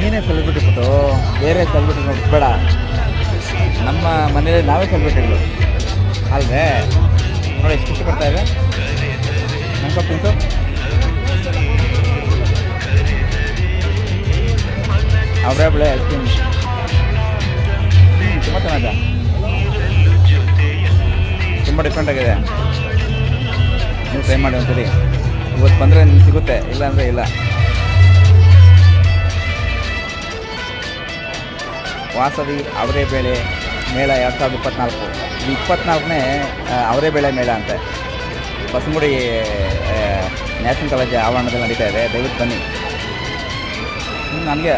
ನೀನೇ ಸೆಲೆಬ್ರಿಟಿ ಬಿಟ್ಟು ಬೇರೆ ಸೆಲೆಬ್ರಿಟಿ ಬೇಡ, ನಮ್ಮ ಮನೇಲಿ ನಾವೇ ಸೆಲೆಬ್ರಿಟಿಗಳು ಅಲ್ವೇ? ನೋಡಿ ಎಷ್ಟು ಖುಷಿ ಪಡ್ತಾ ಇದೆ. ನಂಗೆ ತಿನ್ಸು. ಅವರೇ ಬೆಳೆ ಐಸ್ ಕ್ರೀಮ್ ತುಂಬ ಚೆನ್ನಾಗಿದೆ, ತುಂಬ ಡಿಫ್ರೆಂಟ್ ಆಗಿದೆ. ನೀವು ಟ್ರೈ ಮಾಡಿ ಒಂದ್ಸರಿ. ಇವತ್ತು ಬಂದರೆ ನಿಮ್ಗೆ ಸಿಗುತ್ತೆ, ಇಲ್ಲ ಅಂದರೆ ಇಲ್ಲ. ವಾಸವಿ ಅವರೇ ಬೇಳೆ ಮೇಳ 2024. ಇದು 24ನೇ ಅವರೇ ಬೇಳೆ ಮೇಳ ಅಂತೆ. ಬಸವನಗುಡಿ ನ್ಯಾಷನಲ್ ಕಾಲೇಜ್ ಆವರಣದಲ್ಲಿ ನಡೀತಾ ಇದೆ. ದಯವಿಟ್ಟು ಬನ್ನಿ. ನನಗೆ